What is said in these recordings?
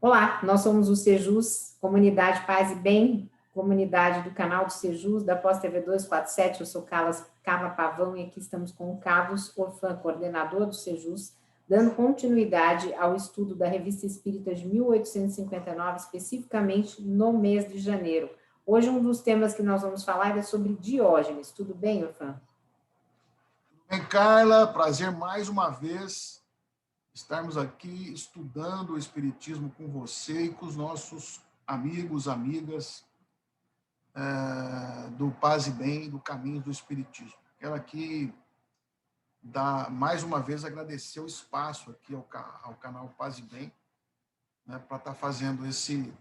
Olá, nós somos o Sejus, Comunidade Paz e Bem, comunidade do canal do Sejus, da Pós TV 247. Eu sou Carla Pavão e aqui estamos com o Carlos Orfan, coordenador do Sejus, dando continuidade ao estudo da Revista Espírita de 1859, especificamente no mês de janeiro. Hoje, um dos temas que nós vamos falar é sobre Diógenes. Tudo bem, Orfan? Tudo bem, Carla? Prazer mais uma vez estarmos aqui estudando o Espiritismo com você e com os nossos amigos, amigas do Paz e Bem, do Caminho do Espiritismo. Quero aqui mais uma vez agradecer o espaço aqui ao canal Paz e Bem, né, para estar fazendo esse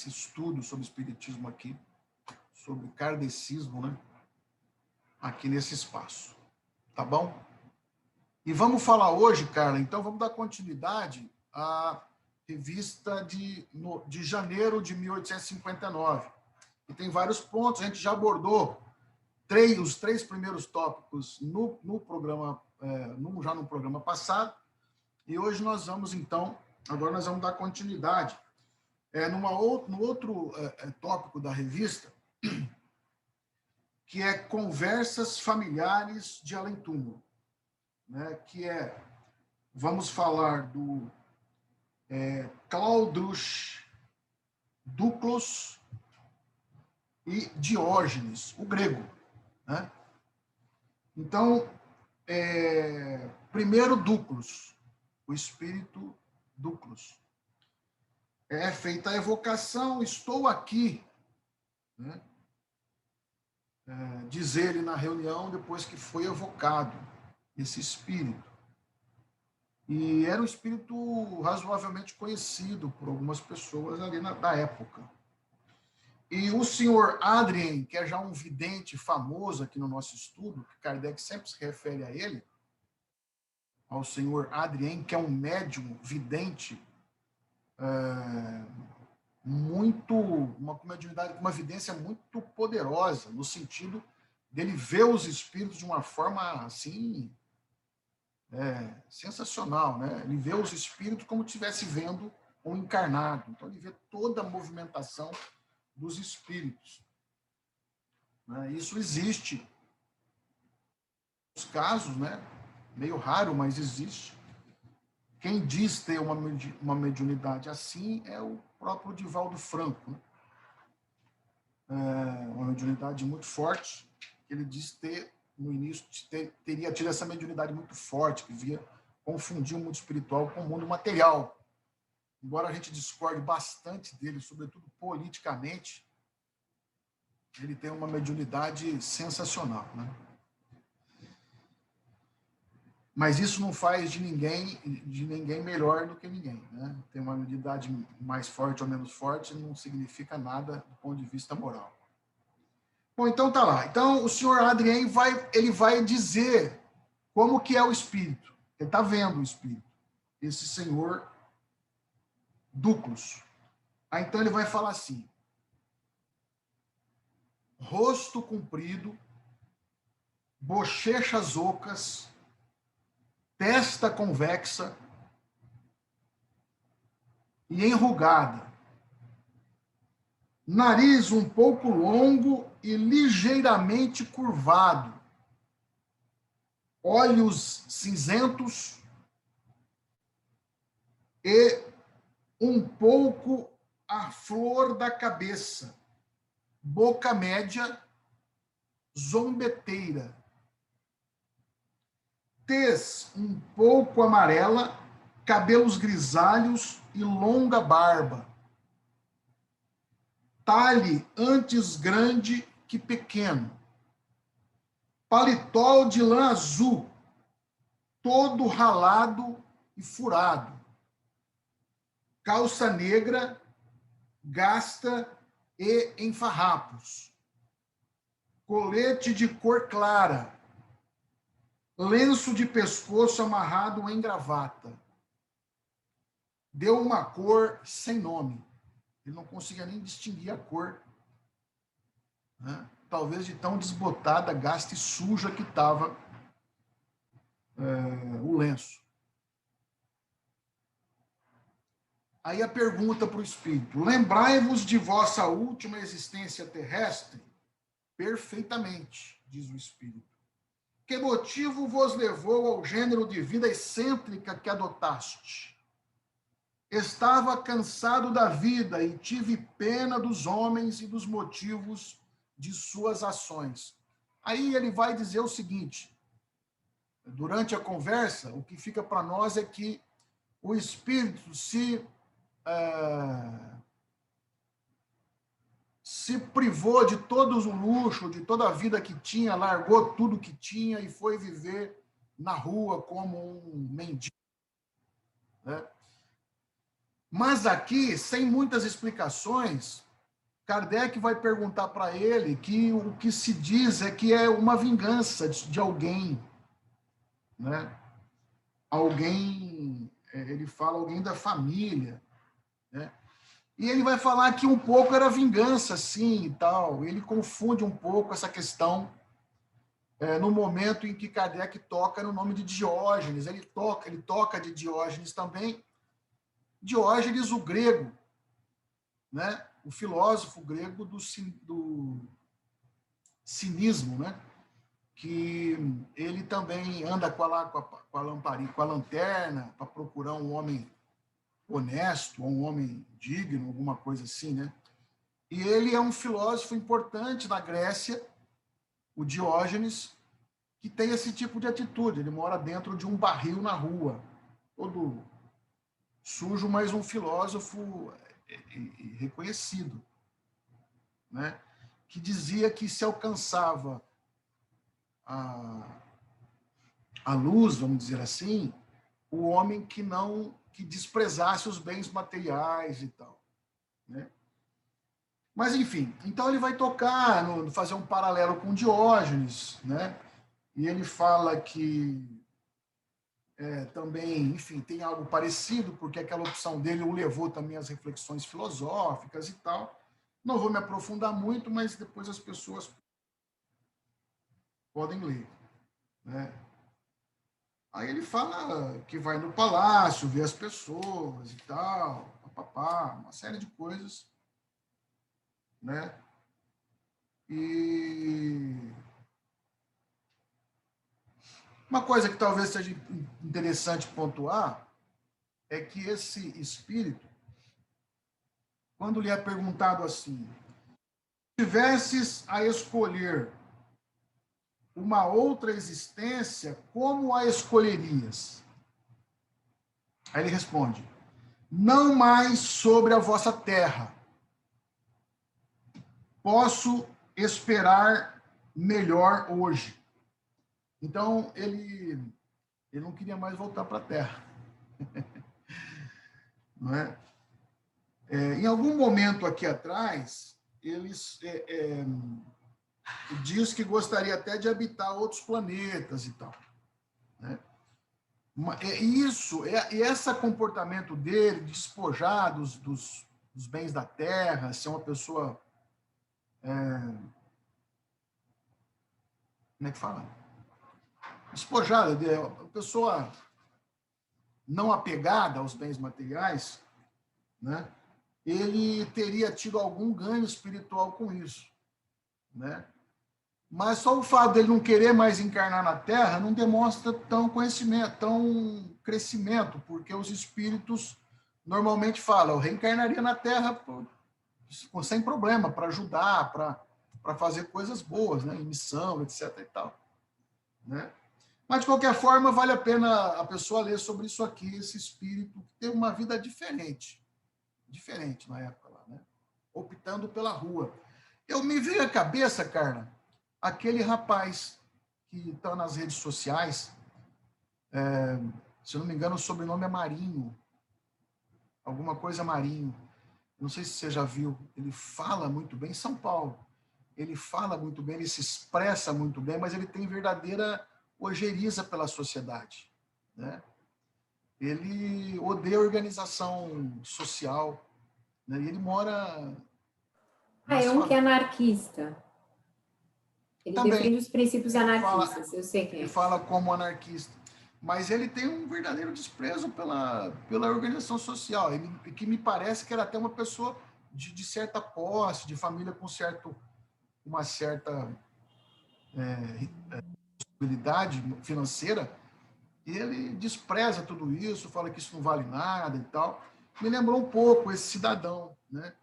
estudo sobre Espiritismo aqui, sobre kardecismo, né, aqui nesse espaço. Tá bom? E vamos falar hoje, Carla, então vamos dar continuidade à revista de janeiro de 1859. E tem vários pontos, a gente já abordou os três primeiros tópicos no programa, já no programa passado, e hoje nós vamos, então, agora nós vamos dar continuidade no outro tópico da revista, que é Conversas Familiares de Além-Túmulo, né, vamos falar do Claudius Duclos e Diógenes, o grego, né? Então, primeiro Duclos, o espírito Duclos. É feita a evocação, estou aqui, né? Diz ele na reunião, depois que foi evocado esse espírito. E era um espírito razoavelmente conhecido por algumas pessoas ali da época. E o senhor Adrien, que é já um vidente famoso aqui no nosso estudo, que Kardec sempre se refere a ele, ao senhor Adrien, que é um médium vidente, uma vidência muito poderosa, no sentido dele ver os espíritos de uma forma assim sensacional, né? Ele vê os espíritos como se estivesse vendo um encarnado. Então, ele vê toda a movimentação dos espíritos, né? Isso existe. Nos casos, né? Meio raro, mas existe. Quem diz ter uma mediunidade assim é o próprio Divaldo Franco, né? Uma mediunidade muito forte, que ele diz ter, no início, teria tido essa mediunidade muito forte, que via confundir o mundo espiritual com o mundo material. Embora a gente discorde bastante dele, sobretudo politicamente, ele tem uma mediunidade sensacional, né? Mas isso não faz de ninguém melhor do que ninguém, né? Ter uma mediunidade mais forte ou menos forte não significa nada do ponto de vista moral. Bom, então tá lá. Então o senhor Adrien vai dizer como que é o espírito. Ele está vendo o espírito. Esse senhor Duclos. Aí então ele vai falar assim: rosto comprido, bochechas ocas, testa convexa e enrugada, nariz um pouco longo e ligeiramente curvado, olhos cinzentos e um pouco à flor da cabeça, boca média, zombeteira, tez um pouco amarela, cabelos grisalhos e longa barba, talhe antes grande que pequeno, paletó de lã azul, todo ralado e furado, calça negra, gasta e em farrapos, colete de cor clara, lenço de pescoço amarrado em gravata. Deu uma cor sem nome. Ele não conseguia nem distinguir a cor, né? Talvez de tão desbotada, gasta e suja que estava o lenço. Aí a pergunta para o espírito: lembrai-vos de vossa última existência terrestre? Perfeitamente, diz o espírito. Que motivo vos levou ao gênero de vida excêntrica que adotaste? Estava cansado da vida e tive pena dos homens e dos motivos de suas ações. Aí ele vai dizer o seguinte: durante a conversa, o que fica para nós é que o espírito se privou de todo o luxo, de toda a vida que tinha, largou tudo que tinha e foi viver na rua como um mendigo, né? Mas aqui, sem muitas explicações, Kardec vai perguntar para ele que o que se diz é que é uma vingança de alguém, né? Alguém, ele fala alguém da família, né? E ele vai falar que um pouco era vingança, sim, e tal. Ele confunde um pouco essa questão no momento em que Kardec toca no nome de Diógenes. Ele toca de Diógenes também. Diógenes, o grego, né? O filósofo grego do cinismo, né? Que ele também anda com a lamparina, com a lanterna, para procurar um homem honesto, um homem digno, alguma coisa assim, né? E ele é um filósofo importante na Grécia, o Diógenes, que tem esse tipo de atitude. Ele mora dentro de um barril na rua, todo sujo, mas um filósofo reconhecido, né? Que dizia que se alcançava a luz, vamos dizer assim, o homem que desprezasse os bens materiais e tal, né? Mas, enfim, então ele vai tocar, fazer um paralelo com Diógenes, né? E ele fala que também, enfim, tem algo parecido, porque aquela opção dele o levou também às reflexões filosóficas e tal. Não vou me aprofundar muito, mas depois as pessoas podem ler, né? Aí ele fala que vai no palácio, ver as pessoas e tal, papapá, uma série de coisas, né? E uma coisa que talvez seja interessante pontuar é que esse espírito, quando lhe é perguntado assim: se tivesses a escolher uma outra existência, como a escolherias? Aí ele responde: não mais sobre a vossa terra. Posso esperar melhor hoje. Então, ele não queria mais voltar para a Terra. Não é? Em algum momento aqui atrás, ele diz que gostaria até de habitar outros planetas e tal, né? E esse comportamento dele, despojar dos bens da Terra, ser uma pessoa... como é que fala? Despojada, uma pessoa não apegada aos bens materiais, né? Ele teria tido algum ganho espiritual com isso, né? Mas só o fato dele não querer mais encarnar na Terra não demonstra tão conhecimento, tão crescimento, porque os espíritos normalmente falam: eu reencarnaria na Terra sem problema, para ajudar, para fazer coisas boas, né? Em missão, etc. e tal, né? Mas, de qualquer forma, vale a pena a pessoa ler sobre isso aqui, esse espírito que teve uma vida diferente na época lá, né? Optando pela rua. Eu me veio à cabeça, Carla, aquele rapaz que está nas redes sociais, se eu não me engano, o sobrenome é Marinho, alguma coisa Marinho. Não sei se você já viu. Ele fala muito bem, em São Paulo. Ele fala muito bem, ele se expressa muito bem, mas ele tem verdadeira ojeriza pela sociedade, né? Ele odeia a organização social, né? E ele mora... É um que é anarquista. Ele também defende os princípios anarquistas, eu sei quem é. Ele fala como anarquista. mas ele tem um verdadeiro desprezo pela organização social, que me parece que era até uma pessoa de certa posse, de família com uma certa habilidade financeira, e ele despreza tudo isso, fala que isso não vale nada e tal. Me lembrou um pouco esse cidadão, né?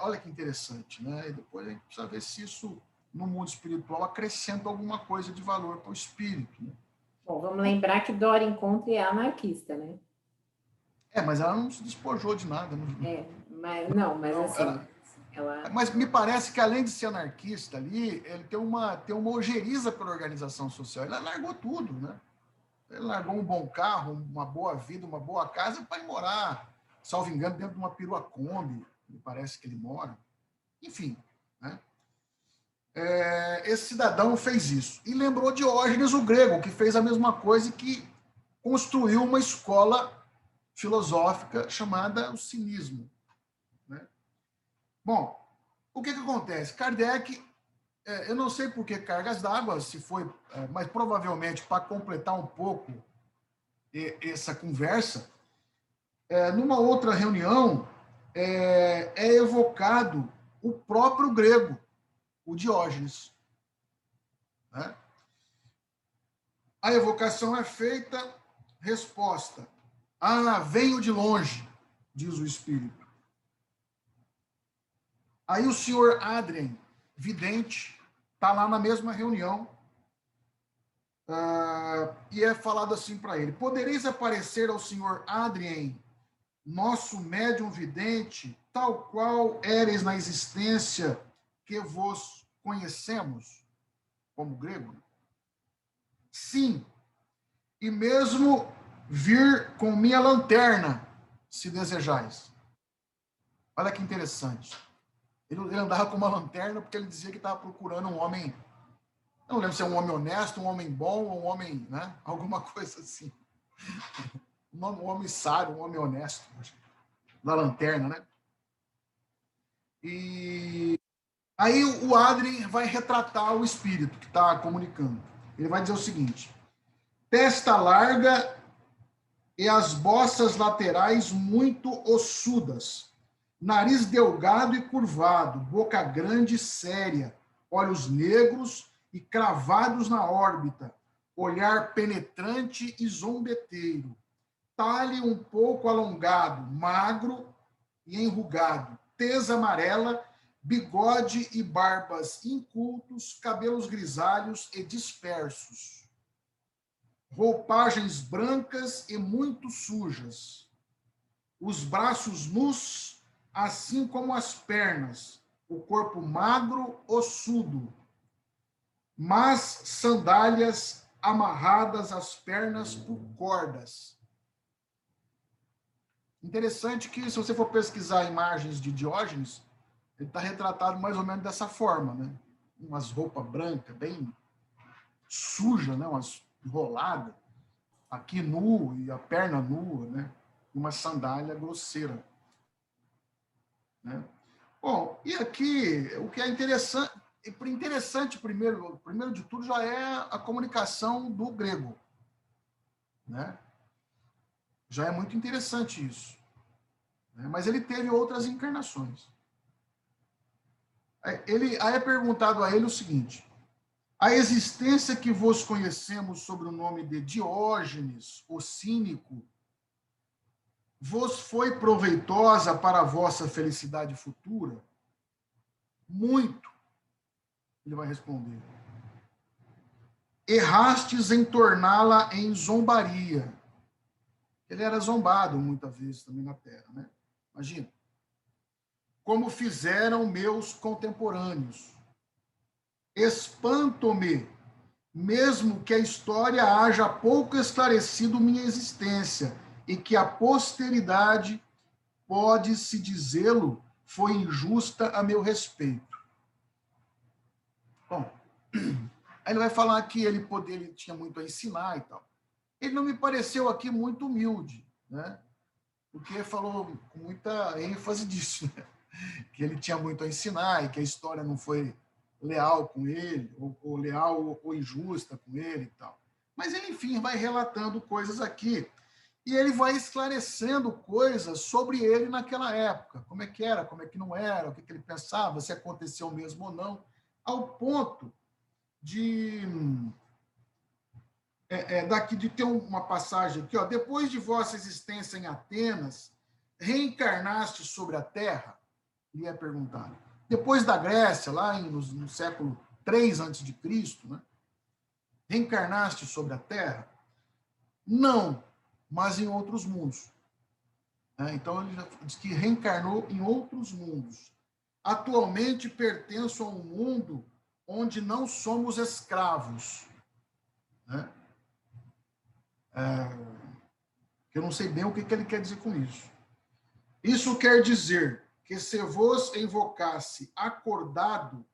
Olha que interessante, né? E depois a gente precisa ver se isso, no mundo espiritual, acrescenta alguma coisa de valor para o espírito, né? Bom, vamos lembrar que Dora Contra é anarquista, né? Mas ela não se despojou de nada. Mas Não, assim, ela... Mas me parece que, além de ser anarquista ali, ele tem uma ojeriza pela organização social. Ele largou tudo, né? Ele largou um bom carro, uma boa vida, uma boa casa para ir morar, salvo engano, dentro de uma perua Kombi, me parece que ele mora. Enfim, né? Esse cidadão fez isso. E lembrou Diógenes, o grego, que fez a mesma coisa e que construiu uma escola filosófica chamada o cinismo, né? Bom, o que acontece? Kardec, eu não sei por que cargas d'água, se foi, mas provavelmente para completar um pouco essa conversa, numa outra reunião, é evocado o próprio grego, o Diógenes, né? A evocação é feita, resposta: ah, venho de longe, diz o espírito. Aí o senhor Adrien, vidente, está lá na mesma reunião, e é falado assim para ele: podereis aparecer ao senhor Adrien, nosso médium vidente, tal qual éreis na existência que vos conhecemos, como grego? Sim, e mesmo vir com minha lanterna, se desejais. Olha que interessante. Ele andava com uma lanterna porque ele dizia que estava procurando um homem, eu não lembro se é um homem honesto, um homem bom, ou um homem, né? Alguma coisa assim. Um homem sábio, um homem honesto, da lanterna, né? E aí o Adrien vai retratar o espírito que está comunicando. Ele vai dizer o seguinte: testa larga e as bossas laterais muito ossudas, nariz delgado e curvado, boca grande e séria, olhos negros e cravados na órbita, olhar penetrante e zombeteiro, talhe um pouco alongado, magro e enrugado, tez amarela, bigode e barbas incultos, cabelos grisalhos e dispersos, roupagens brancas e muito sujas, os braços nus, assim como as pernas, o corpo magro, ossudo, mas sandálias amarradas às pernas por cordas. Interessante que, se você for pesquisar imagens de Diógenes, ele está retratado mais ou menos dessa forma, né? Umas roupas brancas, bem suja, né? Umas enroladas, aqui nu e a perna nua, né? Uma sandália grosseira, né? Bom, e aqui o que é interessante primeiro de tudo já é a comunicação do grego, né? Já é muito interessante isso, né? Mas ele teve outras encarnações. Aí é perguntado a ele o seguinte: a existência que vos conhecemos sob o nome de Diógenes, o cínico, vos foi proveitosa para a vossa felicidade futura? Muito, ele vai responder. Errastes em torná-la em zombaria. Ele era zombado muitas vezes também na Terra, né? Imagina. Como fizeram meus contemporâneos. Espanto-me, mesmo que a história haja pouco esclarecido minha existência e que a posteridade, pode-se dizê-lo, foi injusta a meu respeito. Bom, aí ele vai falar que ele tinha muito a ensinar e tal. Ele não me pareceu aqui muito humilde, né? Porque falou com muita ênfase disso, né? Que ele tinha muito a ensinar e que a história não foi leal com ele, ou leal ou injusta com ele e tal. Mas ele, enfim, vai relatando coisas aqui. E ele vai esclarecendo coisas sobre ele naquela época. Como é que era, como é que não era, o que ele pensava, se aconteceu mesmo ou não. Ao ponto de... daqui de ter uma passagem aqui, ó. Depois de vossa existência em Atenas, reencarnaste sobre a Terra? Ele ia perguntar. Depois da Grécia, lá no século 3 a.C., né? Reencarnaste sobre a Terra? Não, mas em outros mundos. Então, ele já diz que reencarnou em outros mundos. Atualmente, pertenço a um mundo onde não somos escravos. Né? Eu não sei bem o que ele quer dizer com isso. Isso quer dizer que se vos invocasse acordado,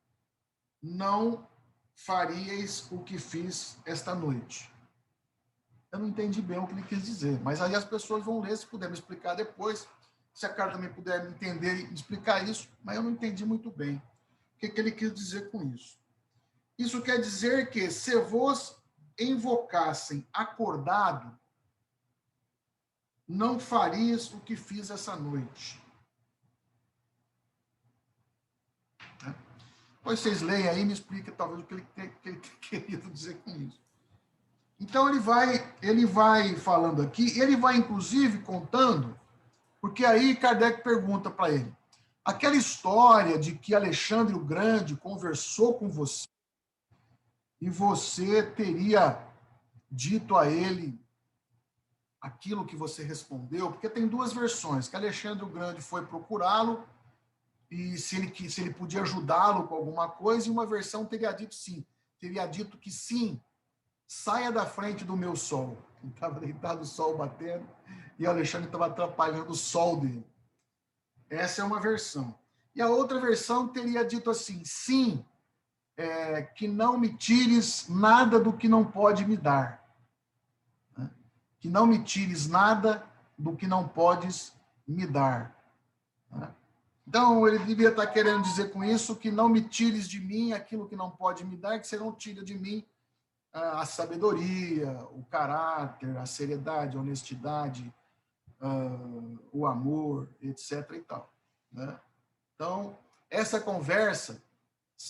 não faríeis o que fiz esta noite. Eu não entendi bem o que ele quis dizer, mas aí as pessoas vão ler, se puder me explicar depois, se a Carla também puder me entender e explicar isso, mas eu não entendi muito bem o que ele quis dizer com isso. Isso quer dizer que se vos invocassem acordado, não farias o que fiz essa noite. Depois vocês leem aí e me expliquem talvez o que ele queria dizer com isso. Então ele vai falando aqui, ele vai inclusive contando, porque aí Kardec pergunta para ele, aquela história de que Alexandre o Grande conversou com você e você teria dito a ele aquilo que você respondeu, porque tem duas versões, que Alexandre o Grande foi procurá-lo e se ele podia ajudá-lo com alguma coisa, e uma versão teria dito sim, teria dito que sim, saia da frente do meu sol. Ele estava deitado, o sol batendo, e o Alexandre estava atrapalhando o sol dele. Essa é uma versão. E a outra versão teria dito assim, sim, que não me tires nada do que não pode me dar. Né? Que não me tires nada do que não podes me dar. Né? Então, ele devia estar querendo dizer com isso que não me tires de mim aquilo que não pode me dar, que você não tira de mim a sabedoria, o caráter, a seriedade, a honestidade, o amor, etc. e tal. Né? Então, essa conversa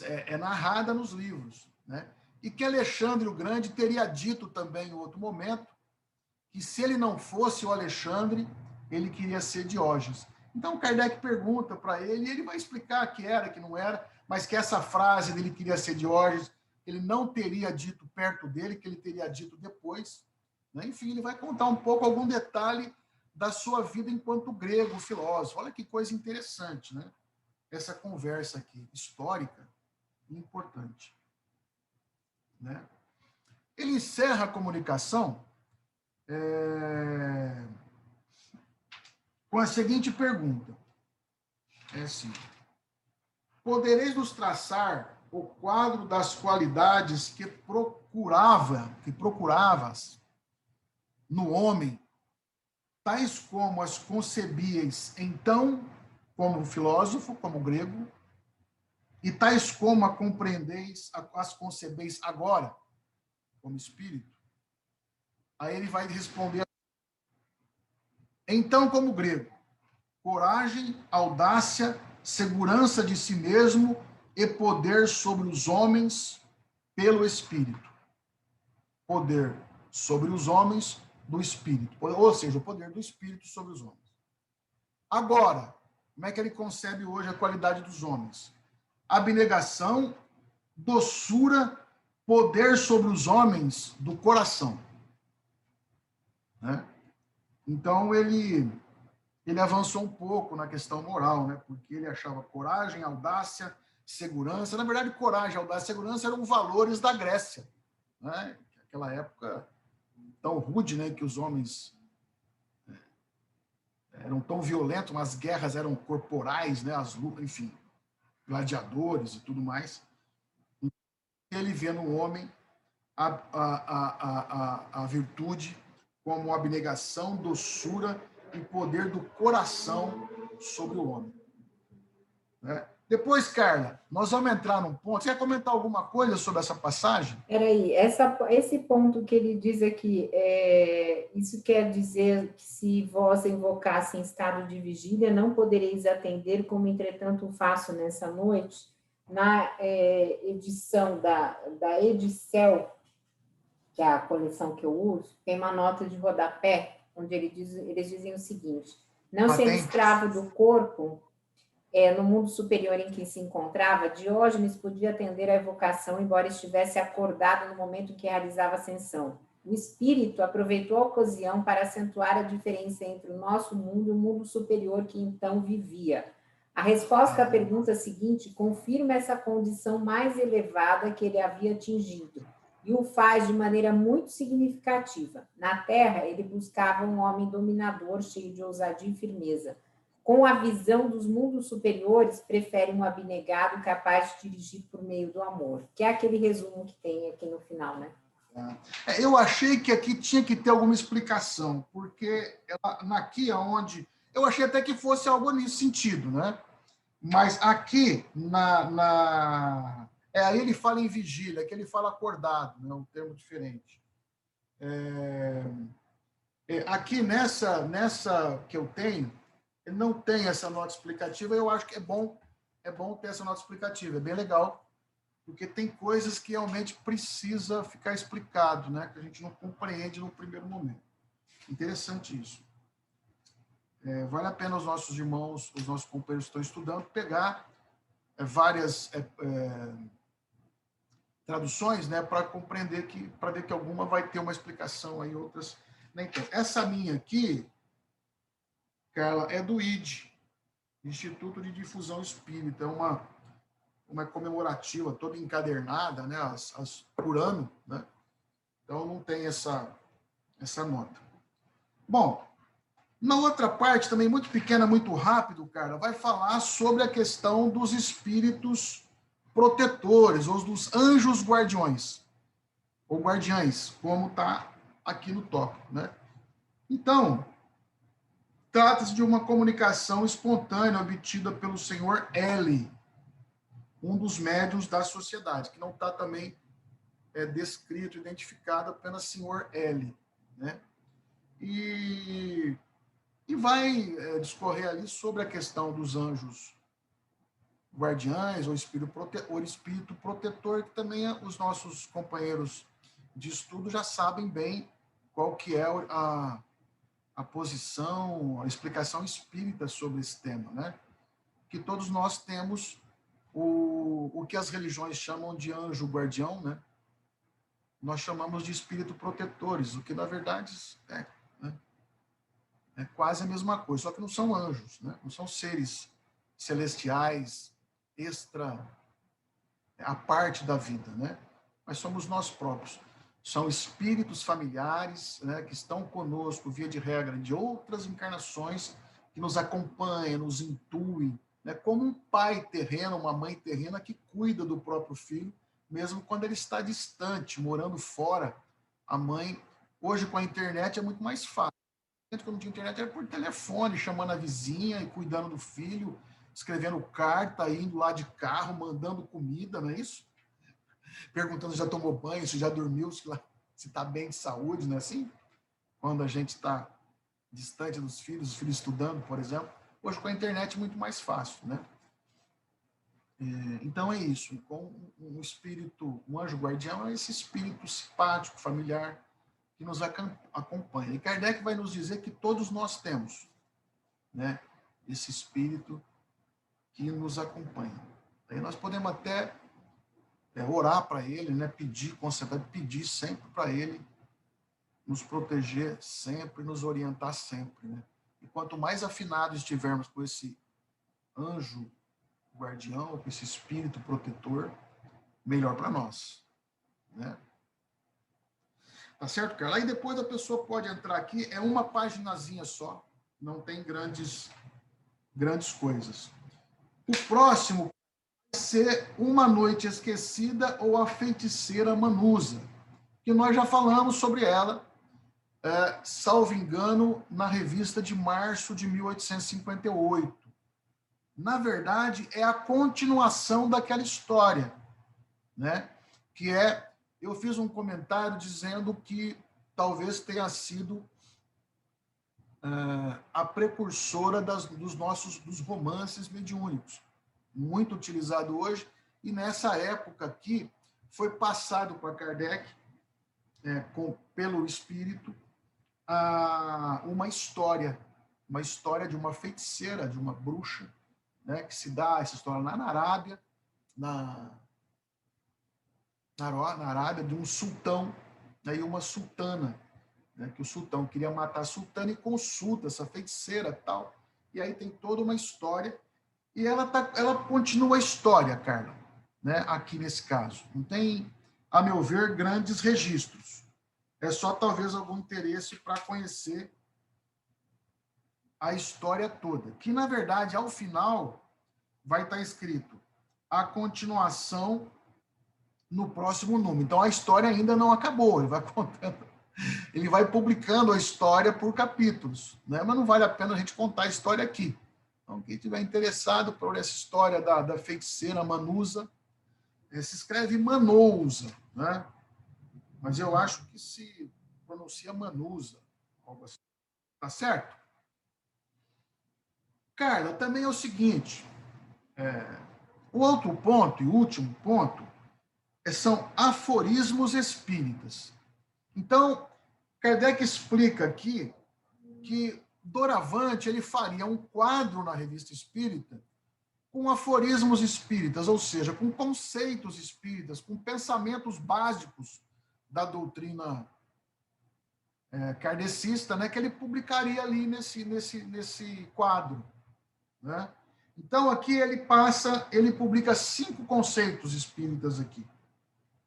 é narrada nos livros. Né? E que Alexandre o Grande teria dito também em outro momento que se ele não fosse o Alexandre, ele queria ser Diógenes. Então, Kardec pergunta para ele, e ele vai explicar que era, que não era, mas que essa frase dele queria ser Diógenes, ele não teria dito perto dele, que ele teria dito depois. Né? Enfim, ele vai contar um pouco, algum detalhe da sua vida enquanto grego, filósofo. Olha que coisa interessante, né? Essa conversa aqui, histórica e importante. Né? Ele encerra a comunicação com a seguinte pergunta. É assim, podereis nos traçar o quadro das qualidades que procuravas no homem, tais como as concebíeis então como filósofo, como grego, e tais como a compreendeis, as concebeis agora, como espírito? Aí ele vai responder, então como grego, coragem, audácia, segurança de si mesmo e poder sobre os homens pelo Espírito. Poder sobre os homens do Espírito. Ou seja, o poder do Espírito sobre os homens. Agora, como é que ele concebe hoje a qualidade dos homens? Abnegação, doçura, poder sobre os homens do coração. Né? Então, ele avançou um pouco na questão moral, né? Porque ele achava coragem, audácia, segurança. Na verdade, coragem, audácia e segurança eram valores da Grécia. Né? Aquela época tão rude, né? Que os homens eram tão violentos, as guerras eram corporais, né? As lutas, enfim, gladiadores e tudo mais. Ele vê no homem a virtude como abnegação, doçura e poder do coração sobre o homem. Né? Depois, Carla, nós vamos entrar num ponto. Você quer comentar alguma coisa sobre essa passagem? Peraí, esse ponto que ele diz aqui, isso quer dizer que se vós invocasse em estado de vigília, não podereis atender, como entretanto faço nessa noite. Na edição da Edicel, que é a coleção que eu uso, tem uma nota de rodapé, onde eles dizem o seguinte: não sendo escravo do corpo, no mundo superior em que se encontrava, Diógenes podia atender à evocação, embora estivesse acordado no momento em que realizava a ascensão. O espírito aproveitou a ocasião para acentuar a diferença entre o nosso mundo e o mundo superior que então vivia. A resposta à pergunta seguinte confirma essa condição mais elevada que ele havia atingido e o faz de maneira muito significativa. Na Terra, ele buscava um homem dominador, cheio de ousadia e firmeza. Com a visão dos mundos superiores, prefere um abnegado capaz de dirigir por meio do amor, que é aquele resumo que tem aqui no final, né? Eu achei que aqui tinha que ter alguma explicação, porque aqui onde... Eu achei até que fosse algo nesse sentido, né? Mas aqui, aí ele fala em vigília, aqui ele fala acordado, né? Um termo diferente. Aqui nessa que eu tenho, ele não tem essa nota explicativa, eu acho que é bom ter essa nota explicativa, é bem legal, porque tem coisas que realmente precisa ficar explicado, né? Que a gente não compreende no primeiro momento. Interessante isso. Vale a pena os nossos irmãos, os nossos companheiros que estão estudando, pegar várias traduções, né, para compreender para ver que alguma vai ter uma explicação aí, outras nem tem. Essa minha aqui, Carla, é do ID, Instituto de Difusão Espírita, é uma comemorativa toda encadernada, né, por ano, né? Então não tem essa nota. Bom, na outra parte, também muito pequena, muito rápido, Carla, vai falar sobre a questão dos espíritos protetores, ou dos anjos guardiões, ou guardiães, como está aqui no tópico, né? Então, trata-se de uma comunicação espontânea obtida pelo senhor L, um dos médiuns da sociedade, que não está também descrito, identificado, apenas senhor L, né? E vai discorrer ali sobre a questão dos anjos guardiães ou espírito protetor, que também os nossos companheiros de estudo já sabem bem qual que é a posição, a explicação espírita sobre esse tema, né? Que todos nós temos o que as religiões chamam de anjo guardião, né? Nós chamamos de espírito protetores, o que na verdade é quase a mesma coisa, só que não são anjos, né? Não são seres celestiais, a parte da vida, né? Mas somos nós próprios. São espíritos familiares, né, que estão conosco, via de regra, de outras encarnações, que nos acompanham, nos intuem, né, como um pai terreno, uma mãe terrena que cuida do próprio filho, mesmo quando ele está distante, morando fora. A mãe, hoje com a internet é muito mais fácil. Quando não tinha internet era por telefone, chamando a vizinha e cuidando do filho, escrevendo carta, indo lá de carro, mandando comida, não é isso? Perguntando se já tomou banho, se já dormiu, se está bem de saúde, não é assim? Quando a gente está distante dos filhos, os filhos estudando, por exemplo. Hoje, com a internet, é muito mais fácil, né? Então, é isso. Com um espírito, um anjo guardião é esse espírito simpático, familiar, que nos acompanha. E Kardec vai nos dizer que todos nós temos, né, esse espírito que nos acompanha. Aí nós podemos até orar para ele, né, pedir, concentrar, pedir sempre para ele nos proteger sempre, nos orientar sempre, né? E quanto mais afinados estivermos com esse anjo guardião, com esse espírito protetor, melhor para nós, né? Tá certo, Carla? Aí depois a pessoa pode entrar aqui, é uma paginazinha só, não tem grandes coisas. O próximo vai ser Uma Noite Esquecida ou A Feiticeira Manusa, que nós já falamos sobre ela, salvo engano, na revista de março de 1858. na verdade, é a continuação daquela história, né? Que é, eu fiz um comentário dizendo que talvez tenha sido a precursora dos romances mediúnicos, muito utilizado hoje, e nessa época aqui foi passado para Kardec, pelo espírito, uma história de uma feiticeira, de uma bruxa, né, que se dá essa história lá na Arábia, na Arábia, de um sultão, né, e uma sultana, né, que o sultão queria matar a sultana e consulta essa feiticeira tal. E aí tem toda uma história, e ela continua a história, Carla, né, aqui nesse caso. Não tem, a meu ver, grandes registros. É só talvez algum interesse para conhecer a história toda, que na verdade, ao final, vai estar escrito a continuação no próximo número. Então, a história ainda não acabou, ele vai contando, ele vai publicando a história por capítulos, né? Mas não vale a pena a gente contar a história aqui. Então, quem estiver interessado por essa história da feiticeira Manusa, se escreve Manousa, né? Mas eu acho que se pronuncia Manusa, algo assim. Tá certo? Carla, também é o seguinte, o outro ponto e último ponto são aforismos espíritas. Então, Kardec explica aqui que doravante ele faria um quadro na Revista Espírita com aforismos espíritas, ou seja, com conceitos espíritas, com pensamentos básicos da doutrina kardecista, né, que ele publicaria ali nesse quadro, né? Então, aqui ele publica 5 conceitos espíritas aqui.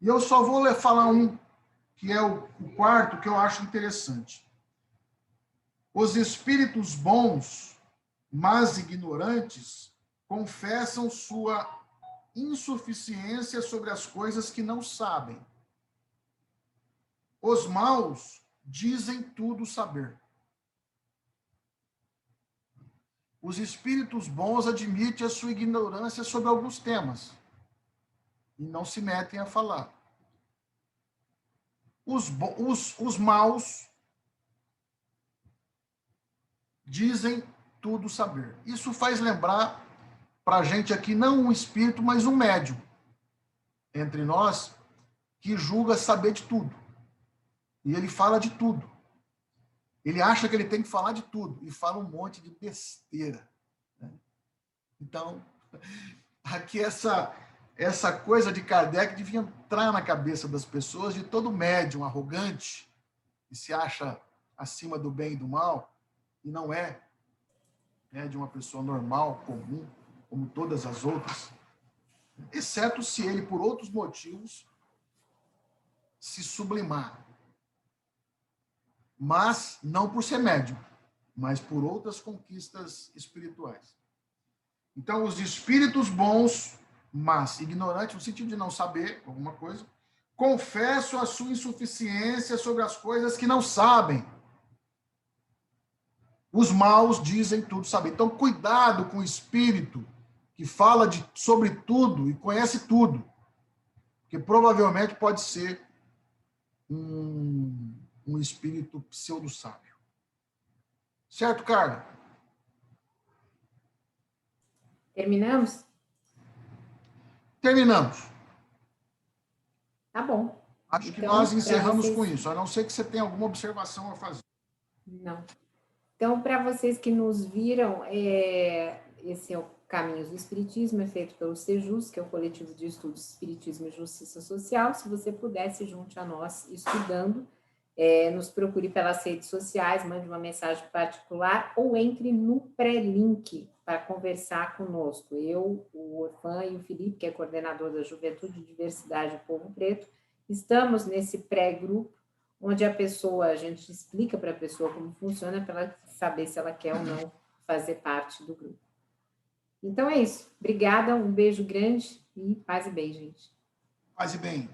E eu só vou falar um, que é o quarto, que eu acho interessante. Os espíritos bons, mas ignorantes, confessam sua insuficiência sobre as coisas que não sabem. Os maus dizem tudo saber. Os espíritos bons admitem a sua ignorância sobre alguns temas e não se metem a falar. Os maus dizem tudo saber. Isso faz lembrar para a gente aqui não um espírito, mas um médium entre nós que julga saber de tudo. E ele fala de tudo. Ele acha que ele tem que falar de tudo e fala um monte de besteira, né? Então, aqui essa coisa de Kardec devia entrar na cabeça das pessoas, de todo médium arrogante que se acha acima do bem e do mal, e não é, né, de uma pessoa normal, comum, como todas as outras, exceto se ele, por outros motivos, se sublimar. Mas não por ser médium, mas por outras conquistas espirituais. Então, os espíritos bons, mas ignorantes, no sentido de não saber alguma coisa, confessam a sua insuficiência sobre as coisas que não sabem. Os maus dizem tudo saber. Então, cuidado com o espírito que fala sobre tudo e conhece tudo, porque provavelmente pode ser um espírito pseudo-sábio. Certo, Carla? Terminamos? Terminamos. Tá bom. Acho que Então, nós encerramos vocês... com isso, a não ser que você tenha alguma observação a fazer. Não. Então, para vocês que nos viram, esse é o Caminhos do Espiritismo, é feito pelo CEJUS, que é o Coletivo de Estudos Espiritismo e Justiça Social. Se você puder, se junte a nós estudando, nos procure pelas redes sociais, mande uma mensagem particular ou entre no pré-link para conversar conosco. Eu, o Orfan e o Felipe, que é coordenador da Juventude, Diversidade e Povo Preto, estamos nesse pré-grupo, onde a gente explica para a pessoa como funciona, para ela saber se ela quer ou não fazer parte do grupo. Então é isso. Obrigada, um beijo grande e paz e bem, gente. Paz e bem.